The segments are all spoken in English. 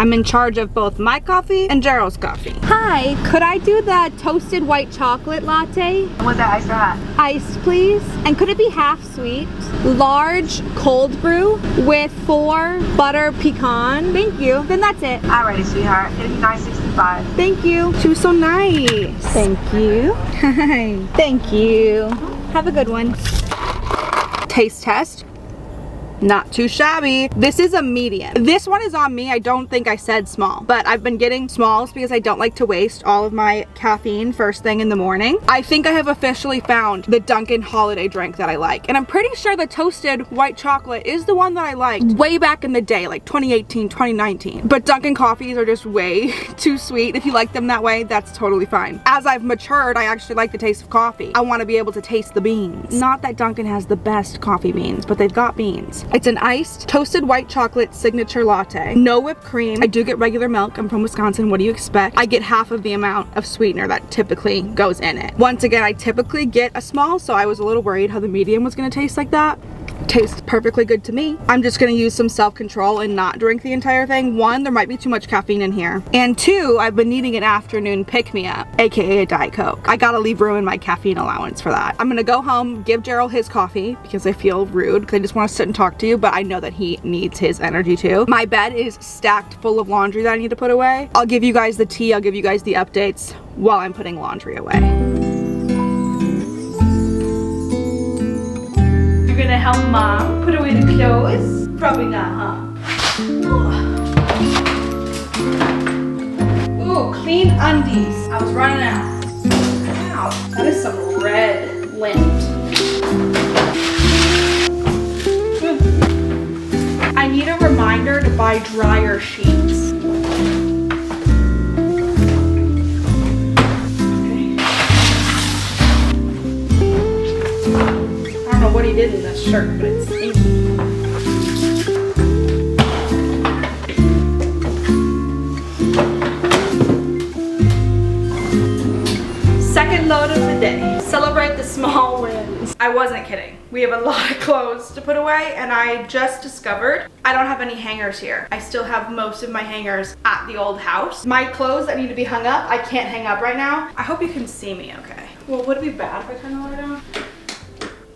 I'm in charge of both my coffee and Gerald's coffee. Hi, could I do that toasted white chocolate latte? Was that iced or hot? Iced, please. And could it be half sweet? Large cold brew with 4 butter pecan. Thank you. Then that's it. Alrighty, sweetheart. It'll be $9.65. Thank you. She was so nice. Thank you. Hi. Thank you. Have a good one. Taste test. Not too shabby. This is a medium. This one is on me. I don't think I said small, but I've been getting smalls because I don't like to waste all of my caffeine first thing in the morning. I think I have officially found the Dunkin' holiday drink that I like. And I'm pretty sure the toasted white chocolate is the one that I liked way back in the day, like 2018, 2019. But Dunkin' coffees are just way too sweet. If you like them that way, that's totally fine. As I've matured, I actually like the taste of coffee. I want to be able to taste the beans. Not that Dunkin' has the best coffee beans, but they've got beans. It's an iced toasted white chocolate signature latte. No whipped cream. I do get regular milk. I'm from Wisconsin. What do you expect? I get half of the amount of sweetener that typically goes in it. Once again, I typically get a small, so I was a little worried how the medium was gonna taste like that. Tastes perfectly good to me. I'm just gonna use some self-control and not drink the entire thing. 1, there might be too much caffeine in here. And 2, I've been needing an afternoon pick-me-up, aka a Diet Coke. I gotta leave room in my caffeine allowance for that. I'm gonna go home, give Gerald his coffee because I feel rude because I just wanna sit and talk to you, but I know that he needs his energy too. My bed is stacked full of laundry that I need to put away. I'll give you guys the tea, I'll give you guys the updates while I'm putting laundry away. Gonna help mom put away the clothes? Probably not, huh? Ooh, clean undies. I was running out. Wow, that is some red lint. I need a reminder to buy dryer sheets. What he did in this shirt, but it's stinky. Second load of the day. Celebrate the small wins. I wasn't kidding. We have a lot of clothes to put away, and I just discovered I don't have any hangers here. I still have most of my hangers at the old house. My clothes that need to be hung up, I can't hang up right now. I hope you can see me okay. Well, would it be bad if I turn the light on?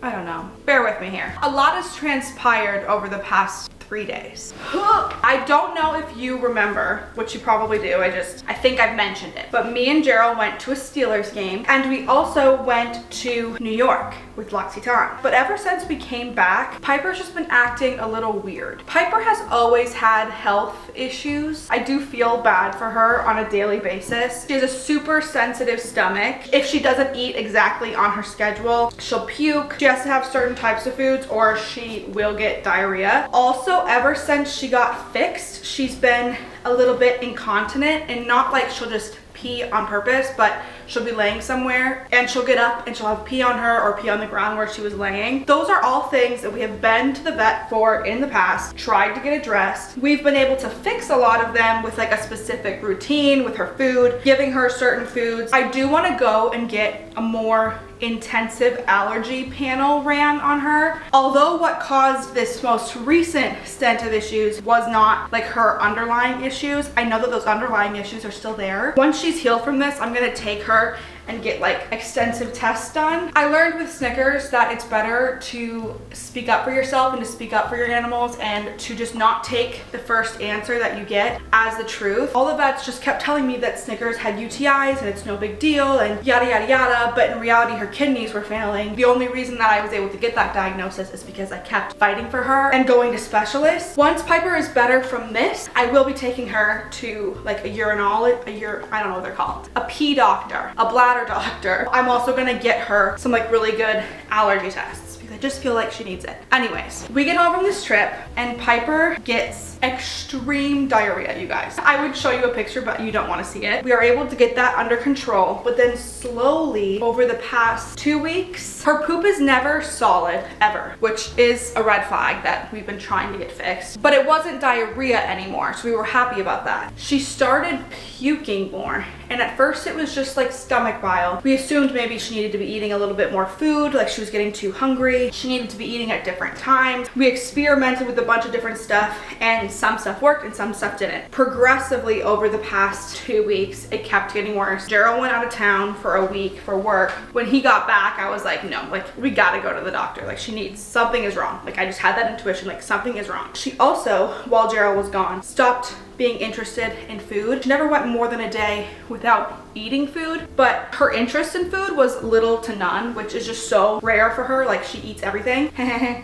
I don't know. Bear with me here. A lot has transpired over the past 3 days. I don't know if you remember, which you probably do. I think I've mentioned it. But me and Gerald went to a Steelers game, and we also went to New York with L'Occitane. But ever since we came back, Piper's just been acting a little weird. Piper has always had health issues. I do feel bad for her on a daily basis. She has a super sensitive stomach. If she doesn't eat exactly on her schedule, she'll puke. She has to have certain types of foods or she will get diarrhea. Also, ever since she got fixed, she's been a little bit incontinent, and not like she'll just pee on purpose, but she'll be laying somewhere and she'll get up and she'll have pee on her or pee on the ground where she was laying. Those are all things that we have been to the vet for in the past, tried to get addressed. We've been able to fix a lot of them with like a specific routine with her food, giving her certain foods. I do want to go and get a more intensive allergy panel ran on her. Although what caused this most recent stint of issues was not like her underlying issues, I know that those underlying issues are still there. Once she's healed from this, I'm gonna take her and get like extensive tests done. I learned with Snickers that it's better to speak up for yourself and to speak up for your animals and to just not take the first answer that you get as the truth. All the vets just kept telling me that Snickers had UTIs and it's no big deal and yada yada yada, but in reality her kidneys were failing. The only reason that I was able to get that diagnosis is because I kept fighting for her and going to specialists. Once Piper is better from this, I will be taking her to like a I don't know what they're called, a pee doctor, a bladder doctor. I'm also gonna get her some like really good allergy tests because I just feel like she needs it. Anyways, we get home from this trip and Piper gets extreme diarrhea, you guys. I would show you a picture, but you don't want to see it. We are able to get that under control, but then slowly over the past 2 weeks, her poop is never solid ever, which is a red flag that we've been trying to get fixed. But it wasn't diarrhea anymore, so we were happy about that. She started puking more, and at first it was just like stomach bile. We assumed maybe she needed to be eating a little bit more food, like she was getting too hungry. She needed to be eating at different times. We experimented with a bunch of different stuff, and and some stuff worked and some stuff didn't. Progressively over the past 2 weeks, it kept getting worse. Gerald went out of town for a week for work. When he got back, I was like, no, like we gotta go to the doctor. Like she needs, something is wrong. Like I just had that intuition, like something is wrong. She also, while Gerald was gone, stopped being interested in food. She never went more than a day without eating food, but her interest in food was little to none, which is just so rare for her. Like she eats everything.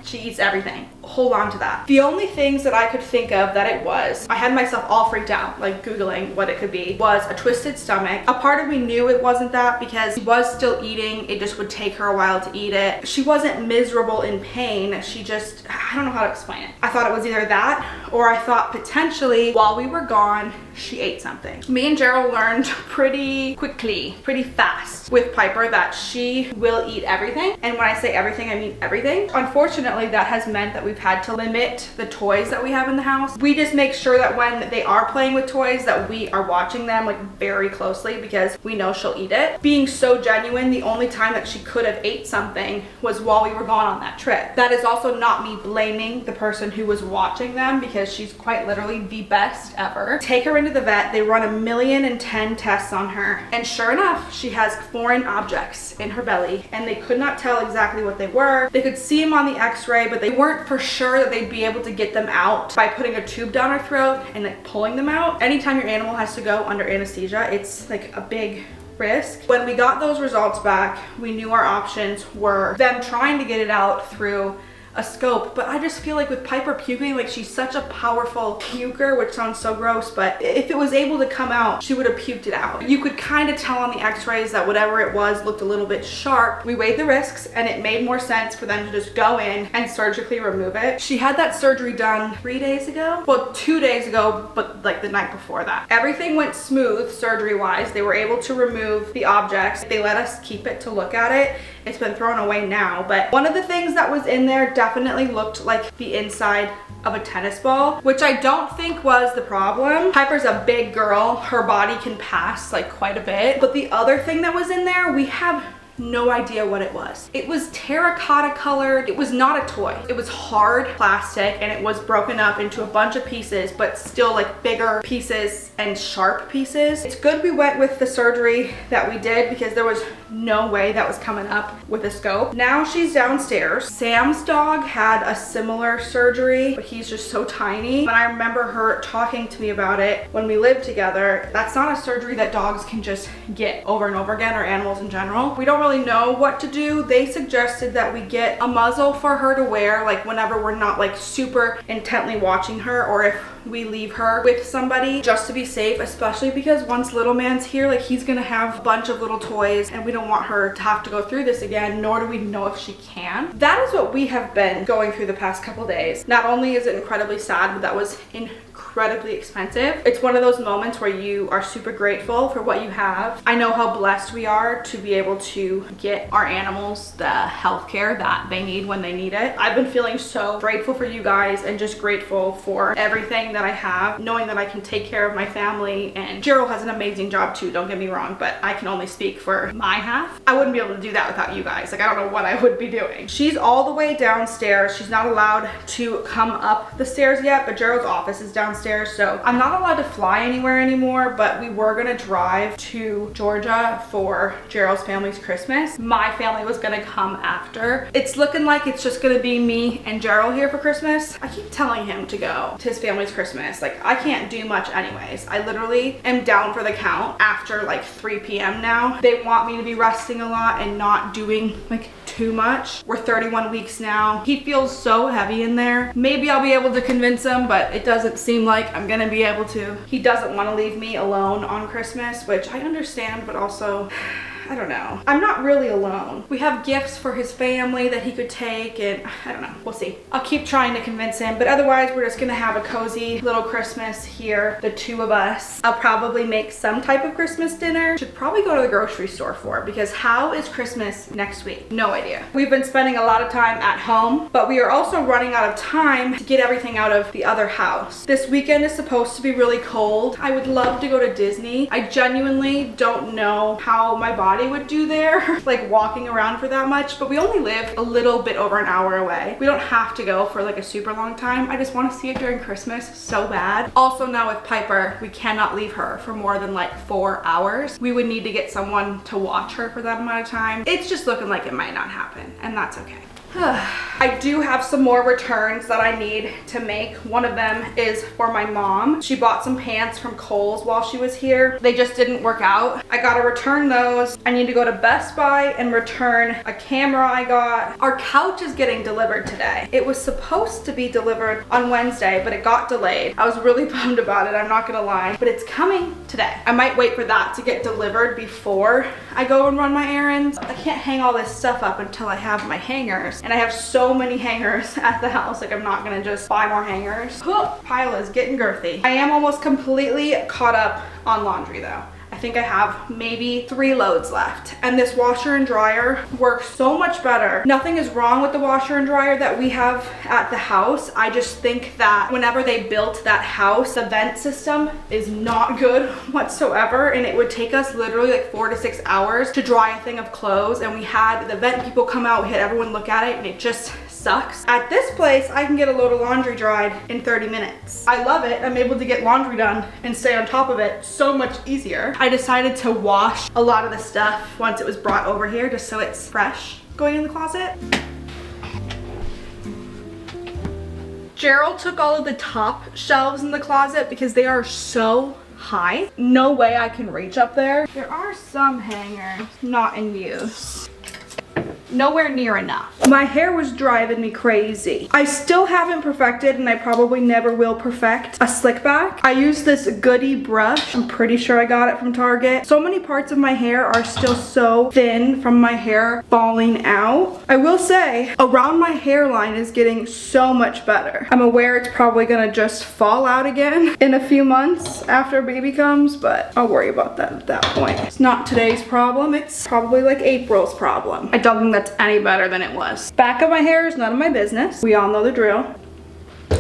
She eats everything. Hold on to that. The only things that I could think of that it was, I had myself all freaked out, like Googling what it could be, was a twisted stomach. A part of me knew it wasn't that because she was still eating. It just would take her a while to eat it. She wasn't miserable in pain. She just, I don't know how to explain it. I thought it was either that, or I thought potentially while we were gone, she ate something. Me and Gerald learned pretty quickly, pretty fast with Piper that she will eat everything. And when I say everything, I mean everything. Unfortunately, that has meant that we've had to limit the toys that we have in the house. We just make sure that when they are playing with toys that we are watching them like very closely because we know she'll eat it. Being so genuine, the only time that she could have ate something was while we were gone on that trip. That is also not me blaming the person who was watching them because she's quite literally the best ever. Take her into the vet. They run 1,010,000 tests on her, and sure enough, she has foreign objects in her belly, and they could not tell exactly what they were. They could see them on the x-ray, but they weren't for sure that they'd be able to get them out by putting a tube down her throat and like pulling them out. Anytime your animal has to go under anesthesia, it's like a big risk. When we got those results back, we knew our options were them trying to get it out through a scope, but I just feel like with Piper puking, like she's such a powerful puker, which sounds so gross, but if it was able to come out, she would have puked it out. You could kind of tell on the x-rays that whatever it was looked a little bit sharp. We weighed the risks and it made more sense for them to just go in and surgically remove it. She had that surgery done 3 days ago, well 2 days ago, but like the night before that. Everything went smooth surgery wise. They were able to remove the objects. They let us keep it to look at it. It's been thrown away now, but one of the things that was in there definitely looked like the inside of a tennis ball, which I don't think was the problem. Piper's a big girl. Her body can pass like quite a bit. But the other thing that was in there, we have no idea what it was. It was terracotta colored. It was not a toy. It was hard plastic and it was broken up into a bunch of pieces, but still like bigger pieces and sharp pieces. It's good we went with the surgery that we did because there was no way that was coming up with a scope. Now she's downstairs. Sam's dog had a similar surgery, but he's just so tiny. And I remember her talking to me about it when we lived together. That's not a surgery that dogs can just get over and over again, or animals in general. We don't really know what to do. They suggested that we get a muzzle for her to wear, like whenever we're not like super intently watching her, or if we leave her with somebody, just to be safe, especially because once little man's here, like he's gonna have a bunch of little toys and we don't want her to have to go through this again, nor do we know if she can. That is what we have been going through the past couple days. Not only is it incredibly sad, but that was incredibly expensive. It's one of those moments where you are super grateful for what you have. I know how blessed we are to be able to get our animals the health care that they need when they need it. I've been feeling so grateful for you guys and just grateful for everything that I have, knowing that I can take care of my family. And Gerald has an amazing job too, don't get me wrong, but I can only speak for my half. I wouldn't be able to do that without you guys. Like I don't know what I would be doing. She's all the way downstairs. She's not allowed to come up the stairs yet, but Gerald's office is downstairs, so I'm not allowed to fly anywhere anymore, but we were gonna drive to Georgia for Gerald's family's Christmas. My family was gonna come after. It's looking like it's just gonna be me and Gerald here for Christmas. I keep telling him to go to his family's Christmas. Like I can't do much anyways. I literally am down for the count after like 3 p.m. now. They want me to be resting a lot and not doing like too much. We're 31 weeks now. He feels so heavy in there. Maybe I'll be able to convince him, but it doesn't seem like I'm gonna be able to. He doesn't want to leave me alone on Christmas, which I understand, but also I don't know. I'm not really alone. We have gifts for his family that he could take, and I don't know. We'll see. I'll keep trying to convince him, but otherwise we're just gonna have a cozy little Christmas here, the two of us. I'll probably make some type of Christmas dinner. Should probably go to the grocery store for it, because how is Christmas next week? No idea. We've been spending a lot of time at home, but we are also running out of time to get everything out of the other house. This weekend is supposed to be really cold. I would love to go to Disney. I genuinely don't know how my body daddy would do there, like walking around for that much, but we only live a little bit over an hour away. We don't have to go for like a super long time. I just want to see it during Christmas so bad. Also now with Piper, we cannot leave her for more than like 4 hours. We would need to get someone to watch her for that amount of time. It's just looking like it might not happen, and that's okay. I do have some more returns that I need to make. One of them is for my mom. She bought some pants from Kohl's while she was here. They just didn't work out. I gotta return those. I need to go to Best Buy and return a camera I got. Our couch is getting delivered today. It was supposed to be delivered on Wednesday, but it got delayed. I was really bummed about it, I'm not gonna lie, but it's coming today. I might wait for that to get delivered before I go and run my errands. I can't hang all this stuff up until I have my hangers. And I have so many hangers at the house, like I'm not gonna just buy more hangers. Pile is getting girthy. I am almost completely caught up on laundry though. I think I have maybe 3 loads left. And this washer and dryer works so much better. Nothing is wrong with the washer and dryer that we have at the house. I just think that whenever they built that house, the vent system is not good whatsoever. And it would take us literally like 4 to 6 hours to dry a thing of clothes. And we had the vent people come out, we had everyone look at it, and it just sucks. At this place, I can get a load of laundry dried in 30 minutes. I love it. I'm able to get laundry done and stay on top of it so much easier. I decided to wash a lot of the stuff once it was brought over here just so it's fresh going in the closet. Gerald took all of the top shelves in the closet because they are so high. No way I can reach up there. There are some hangers not in use. Nowhere near enough. My hair was driving me crazy. I still haven't perfected, and I probably never will perfect, a slick back. I use this Goody brush. I'm pretty sure I got it from Target. So many parts of my hair are still so thin from my hair falling out. I will say, around my hairline is getting so much better. I'm aware it's probably gonna just fall out again in a few months after a baby comes, but I'll worry about that at that point. It's not today's problem. It's probably like April's problem. I don't think that's any better than it was. Back of my hair is none of my business. We all know the drill.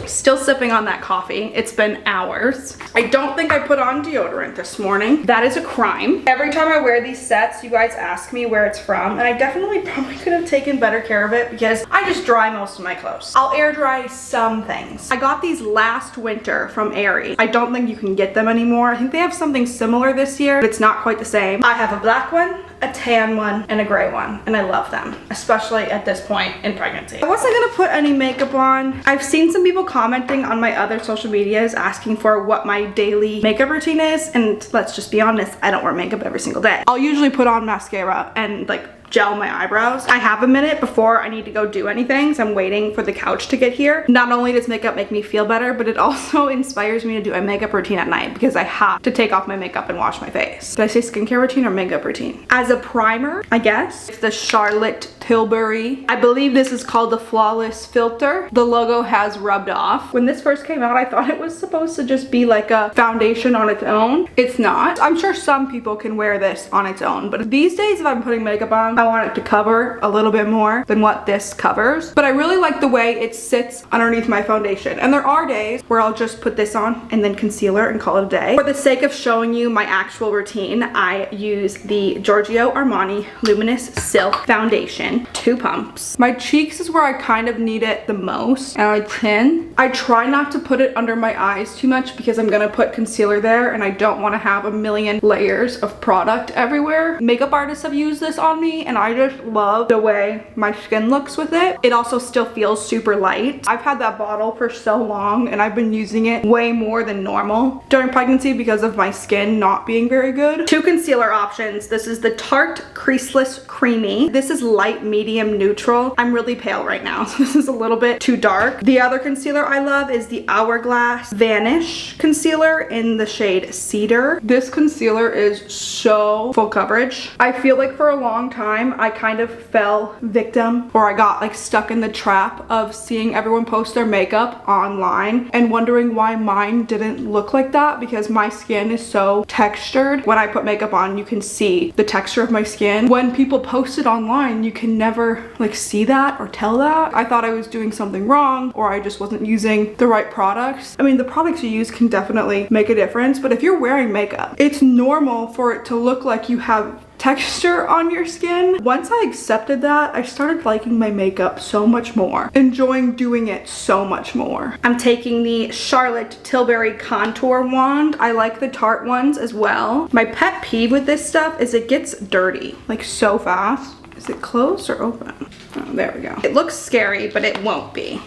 Still sipping on that coffee. It's been hours. I don't think I put on deodorant this morning. That is a crime. Every time I wear these sets, you guys ask me where it's from, and I definitely probably could have taken better care of it because I just dry most of my clothes. I'll air dry some things. I got these last winter from Aerie. I don't think you can get them anymore. I think they have something similar this year, but it's not quite the same. I have a black one, a tan one, and a gray one, and I love them, especially at this point in pregnancy. I wasn't gonna put any makeup on. I've seen some people commenting on my other social medias asking for what my daily makeup routine is, and let's just be honest, I don't wear makeup every single day. I'll usually put on mascara and like gel my eyebrows. I have a minute before I need to go do anything, so I'm waiting for the couch to get here. Not only does makeup make me feel better, but it also inspires me to do a makeup routine at night because I have to take off my makeup and wash my face. Did I say skincare routine or makeup routine? As a primer, I guess, it's the Charlotte Tilbury. I believe this is called the Flawless Filter. The logo has rubbed off. When this first came out, I thought it was supposed to just be like a foundation on its own. It's not. I'm sure some people can wear this on its own, but these days if I'm putting makeup on, I want it to cover a little bit more than what this covers. But I really like the way it sits underneath my foundation. And there are days where I'll just put this on and then concealer and call it a day. For the sake of showing you my actual routine, I use the Giorgio Armani Luminous Silk Foundation, 2 pumps. My cheeks is where I kind of need it the most, and my chin. I try not to put it under my eyes too much because I'm gonna put concealer there and I don't want to have a million layers of product everywhere. Makeup artists have used this on me and I just love the way my skin looks with it. It also still feels super light. I've had that bottle for so long and I've been using it way more than normal during pregnancy because of my skin not being very good. 2 concealer options. This is the Tarte Creaseless Creamy. This is light, medium, neutral. I'm really pale right now, so this is a little bit too dark. The other concealer I love is the Hourglass Vanish Concealer in the shade Cedar. This concealer is so full coverage. I feel like for a long time, I kind of fell victim, or I got like stuck in the trap of seeing everyone post their makeup online and wondering why mine didn't look like that because my skin is so textured. When I put makeup on, you can see the texture of my skin. When people post it online, you can never like see that or tell that. I thought I was doing something wrong or I just wasn't using the right products. I mean, the products you use can definitely make a difference, but if you're wearing makeup, it's normal for it to look like you have texture on your skin. Once I accepted that, I started liking my makeup so much more, enjoying doing it so much more. I'm taking the Charlotte Tilbury contour wand. I like the Tarte ones as well. My pet peeve with this stuff is it gets dirty like so fast. Is it closed or open? Oh, there we go. It looks scary, but it won't be.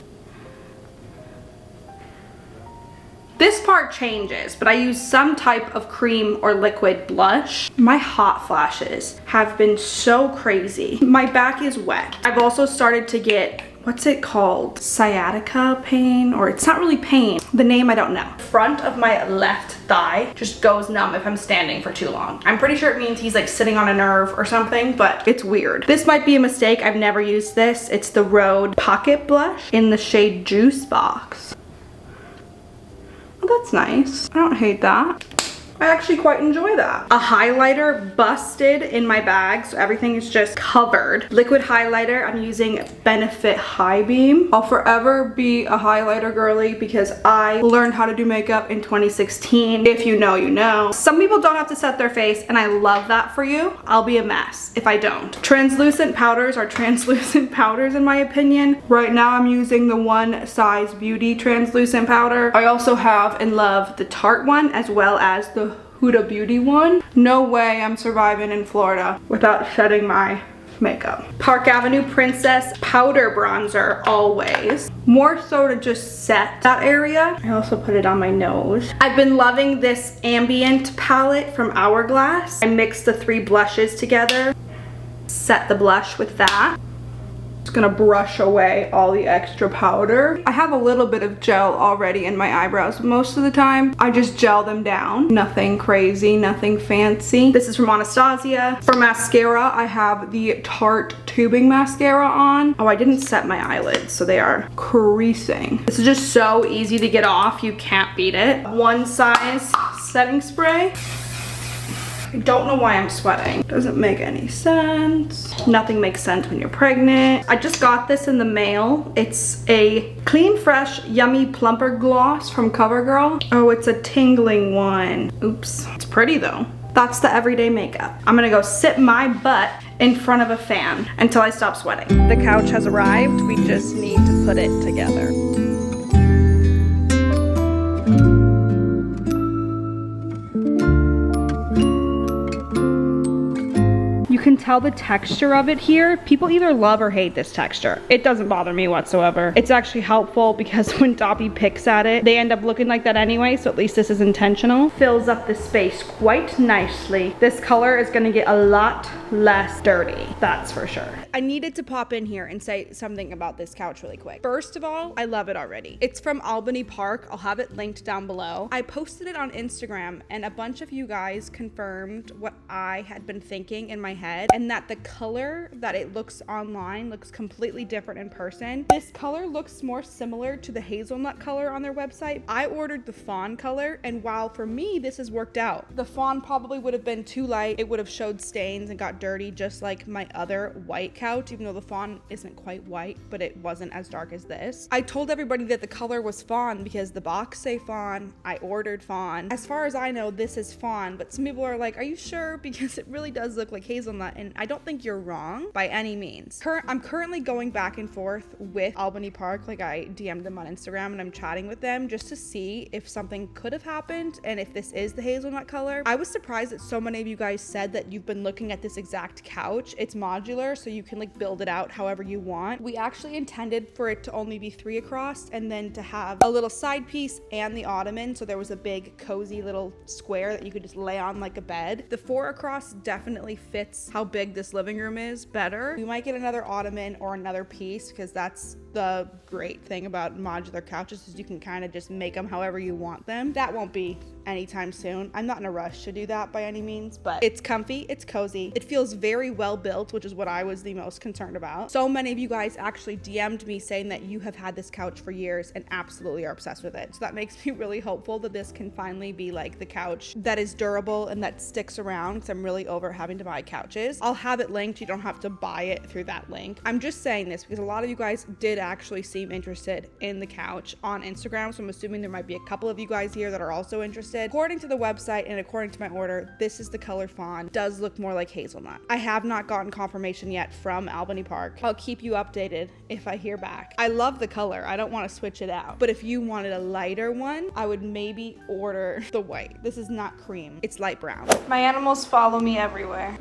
This part changes, but I use some type of cream or liquid blush. My hot flashes have been so crazy. My back is wet. I've also started to get, what's it called? Sciatica pain, or it's not really pain. The name I don't know. Front of my left thigh just goes numb if I'm standing for too long. I'm pretty sure it means he's like sitting on a nerve or something, but it's weird. This might be a mistake. I've never used this. It's the Rhode Pocket Blush in the shade Juice Box. That's nice. I don't hate that. I actually quite enjoy that. A highlighter busted in my bag, so everything is just covered. Liquid highlighter, I'm using Benefit High Beam. I'll forever be a highlighter girly because I learned how to do makeup in 2016. If you know, you know. Some people don't have to set their face, and I love that for you. I'll be a mess if I don't. Translucent powders are translucent powders in my opinion. Right now I'm using the One Size Beauty translucent powder. I also have and love the Tarte one as well as the Huda Beauty one. No way I'm surviving in Florida without shedding my makeup. Park Avenue Princess powder bronzer always. More so to just set that area. I also put it on my nose. I've been loving this ambient palette from Hourglass. I mixed the 3 blushes together. Set the blush with that. Just gonna brush away all the extra powder. I have a little bit of gel already in my eyebrows. Most of the time, I just gel them down. Nothing crazy, nothing fancy. This is from Anastasia. For mascara, I have the Tarte tubing mascara on. Oh, I didn't set my eyelids, so they are creasing. This is just so easy to get off. You can't beat it. One Size setting spray. I don't know why I'm sweating. Doesn't make any sense. Nothing makes sense when you're pregnant. I just got this in the mail. It's a Clean Fresh Yummy Plumper Gloss from CoverGirl. Oh, it's a tingling one. Oops. It's pretty though. That's the everyday makeup. I'm gonna go sit my butt in front of a fan until I stop sweating. The couch has arrived. We just need to put it together. You can tell the texture of it here. People either love or hate this texture. It doesn't bother me whatsoever. It's actually helpful because when Dobby picks at it, they end up looking like that anyway, so at least this is intentional. Fills up the space quite nicely. This color is gonna get a lot less dirty, that's for sure. I needed to pop in here and say something about this couch really quick. First of all, I love it already. It's from Albany Park. I'll have it linked down below. I posted it on Instagram and a bunch of you guys confirmed what I had been thinking in my head, and that the color that it looks online looks completely different in person. This color looks more similar to the hazelnut color on their website. I ordered the fawn color, and while for me this has worked out, the fawn probably would have been too light. It would have showed stains and got dirty just like my other white couch, even though the fawn isn't quite white, but it wasn't as dark as this. I told everybody that the color was fawn because the box say fawn. I ordered fawn. As far as I know, this is fawn, but some people are like, are you sure? Because it really does look like hazelnut, and I don't think you're wrong by any means. I'm currently going back and forth with Albany Park. Like, I DM'd them on Instagram and I'm chatting with them just to see if something could have happened and if this is the hazelnut color. I was surprised that so many of you guys said that you've been looking at this exact couch. It's modular, so you can like build it out however you want. We actually intended for it to only be 3 across and then to have a little side piece and the ottoman, so there was a big cozy little square that you could just lay on like a bed. The 4 across definitely fits how big this living room is better. We might get another ottoman or another piece because that's the great thing about modular couches is you can kind of just make them however you want them. That won't be anytime soon. I'm not in a rush to do that by any means, but it's comfy, it's cozy. It feels very well built, which is what I was the most concerned about. So many of you guys actually DM'd me saying that you have had this couch for years and absolutely are obsessed with it. So that makes me really hopeful that this can finally be like the couch that is durable and that sticks around, because I'm really over having to buy couches. I'll have it linked. You don't have to buy it through that link. I'm just saying this because a lot of you guys did actually seem interested in the couch on Instagram, so I'm assuming there might be a couple of you guys here that are also interested. According to the website and according to my order, this is the color fawn. It does look more like hazelnut. I have not gotten confirmation yet from Albany Park. I'll keep you updated if I hear back. I love the color. I don't want to switch it out, but if you wanted a lighter one, I would maybe order the white. This is not cream, it's light brown. My animals follow me everywhere.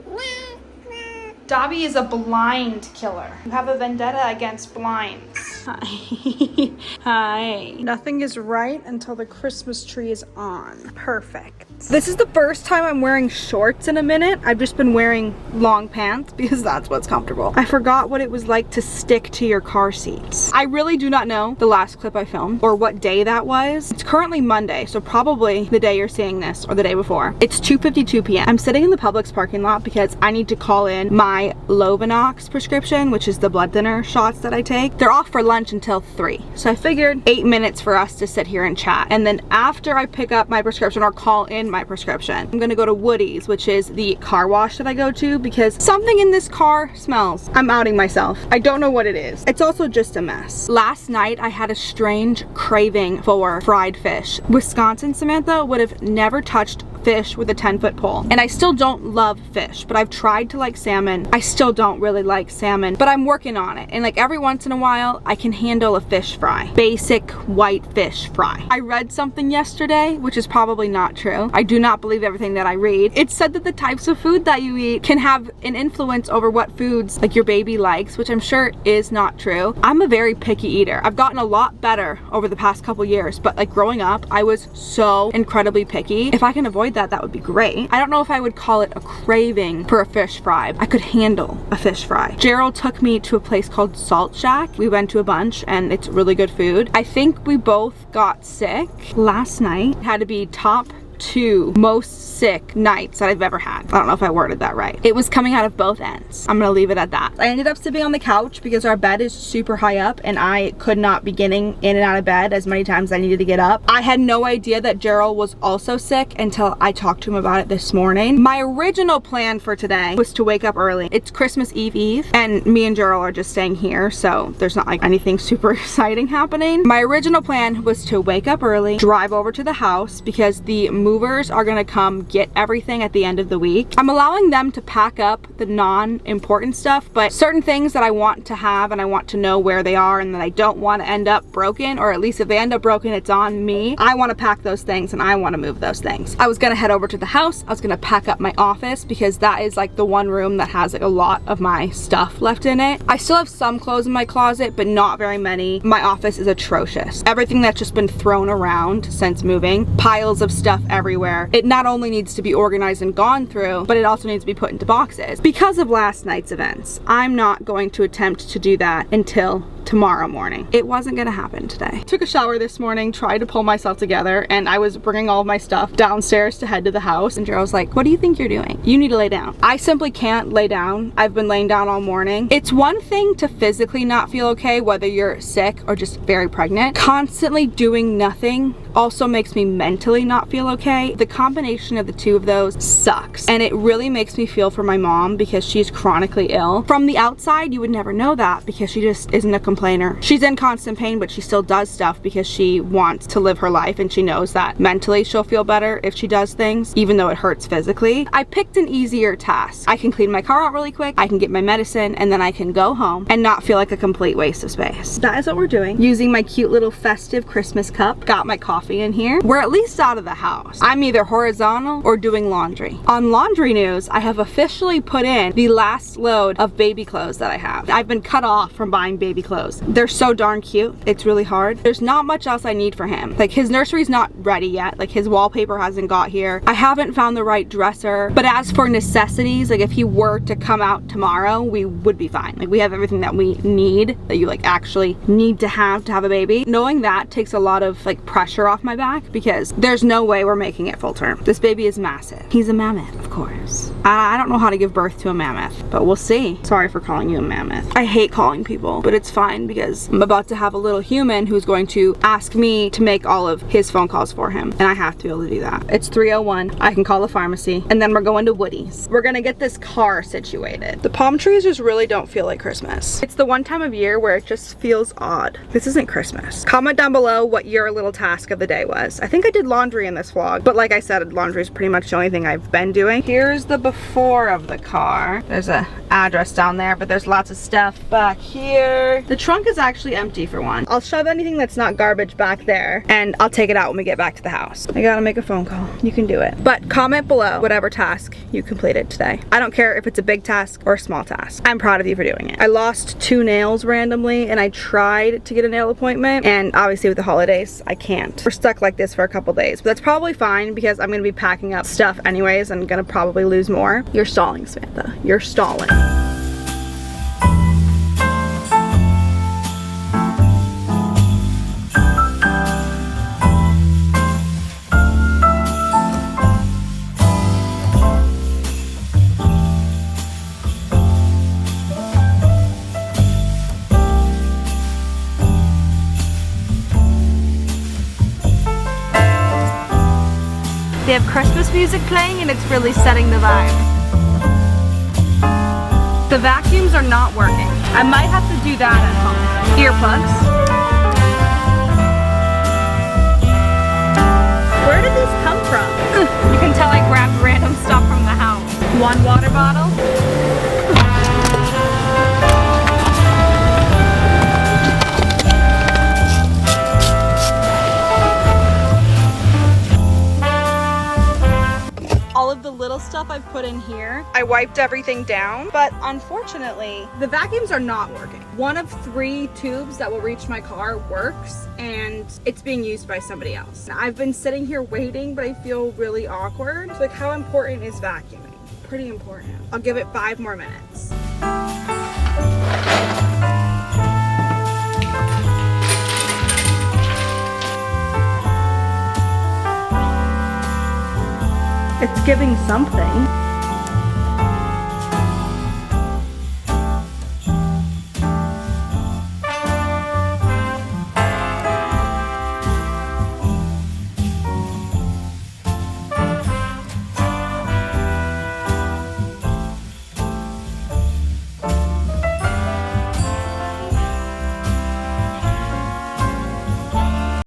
Dobby is a blind killer. You have a vendetta against blinds. Hi. Hi. Nothing is right until the Christmas tree is on. Perfect. This is the first time I'm wearing shorts in a minute. I've just been wearing long pants because that's what's comfortable. I forgot what it was like to stick to your car seats. I really do not know the last clip I filmed or what day that was. It's currently Monday, so probably the day you're seeing this or the day before. It's 2:52 p.m. I'm sitting in the Publix parking lot because I need to call in my Lovenox prescription, which is the blood thinner shots that I take. They're off for lunch until 3. So I figured 8 minutes for us to sit here and chat. And then after I pick up my prescription or call in my prescription, I'm gonna go to Woody's, which is the car wash that I go to because something in this car smells. I'm outing myself. I don't know what it is. It's also just a mess. Last night I had a strange craving for fried fish. Wisconsin Samantha would have never touched fish with a 10-foot pole. And I still don't love fish, but I've tried to like salmon. I still don't really like salmon, but I'm working on it. And like every once in a while, I can handle a fish fry. Basic white fish fry. I read something yesterday, which is probably not true. I do not believe everything that I read. It said that the types of food that you eat can have an influence over what foods like your baby likes, which I'm sure is not true. I'm a very picky eater. I've gotten a lot better over the past couple years, but like growing up, I was so incredibly picky. If I can avoid that would be great. I don't know if I would call it a craving for a fish fry. I could handle a fish fry. Gerald took me to a place called Salt Shack. We went to a bunch and it's really good food. I think we both got sick last night. It had to be top 2 most sick nights that I've ever had. I don't know if I worded that right. It was coming out of both ends. I'm gonna leave it at that. I ended up sleeping on the couch because our bed is super high up and I could not be getting in and out of bed as many times as I needed to get up. I had no idea that Gerald was also sick until I talked to him about it this morning. My original plan for today was to wake up early. It's Christmas Eve and me and Gerald are just staying here, so there's not like anything super exciting happening. My original plan was to wake up early, drive over to the house because the movers are gonna come get everything at the end of the week. I'm allowing them to pack up the non-important stuff, but certain things that I want to have and I want to know where they are and that I don't want to end up broken, or at least if they end up broken, it's on me. I want to pack those things and I want to move those things. I was gonna head over to the house. I was gonna pack up my office because that is like the one room that has like a lot of my stuff left in it. I still have some clothes in my closet, but not very many. My office is atrocious. Everything that's just been thrown around since moving, piles of stuff everywhere. It not only needs to be organized and gone through, but it also needs to be put into boxes. Because of last night's events, I'm not going to attempt to do that until tomorrow morning. It wasn't gonna happen today. Took a shower this morning, tried to pull myself together, and I was bringing all of my stuff downstairs to head to the house, and Gerald's like, what do you think you're doing? You need to lay down. I simply can't lay down. I've been laying down all morning. It's one thing to physically not feel okay, whether you're sick or just very pregnant. Constantly doing nothing also makes me mentally not feel okay. The combination of the two of those sucks, and it really makes me feel for my mom because she's chronically ill. From the outside, you would never know that because she just isn't a complainer. She's in constant pain, but she still does stuff because she wants to live her life and she knows that mentally she'll feel better if she does things, even though it hurts physically. I picked an easier task. I can clean my car out really quick, I can get my medicine, and then I can go home and not feel like a complete waste of space. That is what we're doing. Using my cute little festive Christmas cup. Got my coffee in here. We're at least out of the house. I'm either horizontal or doing laundry. On laundry news, I have officially put in the last load of baby clothes that I have. I've been cut off from buying baby clothes. They're so darn cute. It's really hard. There's not much else I need for him. Like, his nursery's not ready yet. Like, his wallpaper hasn't got here. I haven't found the right dresser. But as for necessities, like if he were to come out tomorrow, we would be fine. Like, we have everything that we need, that you like actually need to have a baby. Knowing that takes a lot of like pressure off my back because there's no way we're making it full term. This baby is massive. He's a mammoth, of course. I don't know how to give birth to a mammoth, but we'll see. Sorry for calling you a mammoth. I hate calling people, but it's fine. fine because I'm about to have a little human who's going to ask me to make all of his phone calls for him, and I have to be able to do that. It's 3:01. I can call the pharmacy, and then we're going to Woody's. We're gonna get this car situated. The palm trees just really don't feel like Christmas. It's the one time of year where it just feels odd. This isn't Christmas. Comment down below what your little task of the day was. I think I did laundry in this vlog, but like I said, laundry is pretty much the only thing I've been doing. Here's the before of the car. There's a address down there, but there's lots of stuff back here. The trunk is actually empty for one. I'll shove anything that's not garbage back there, and I'll take it out when we get back to the house. I gotta make a phone call. You can do it. But comment below whatever task you completed today. I don't care if it's a big task or a small task. I'm proud of you for doing it. I lost 2 nails randomly, and I tried to get a nail appointment, and obviously with the holidays, I can't. We're stuck like this for a couple days, but that's probably fine because I'm gonna be packing up stuff anyways and gonna probably lose more. You're stalling, Samantha. You're stalling. They have Christmas music playing and it's really setting the vibe. The vacuums are not working. I might have to do that at home. Earplugs. Where did these come from? You can tell I grabbed random stuff from the house. 1 water bottle. All of the little stuff I've put in here, I wiped everything down, but unfortunately, the vacuums are not working. 1 of 3 tubes that will reach my car works, and it's being used by somebody else. I've been sitting here waiting, but I feel really awkward. So, like, how important is vacuuming? Pretty important. I'll give it 5 more minutes. It's giving something.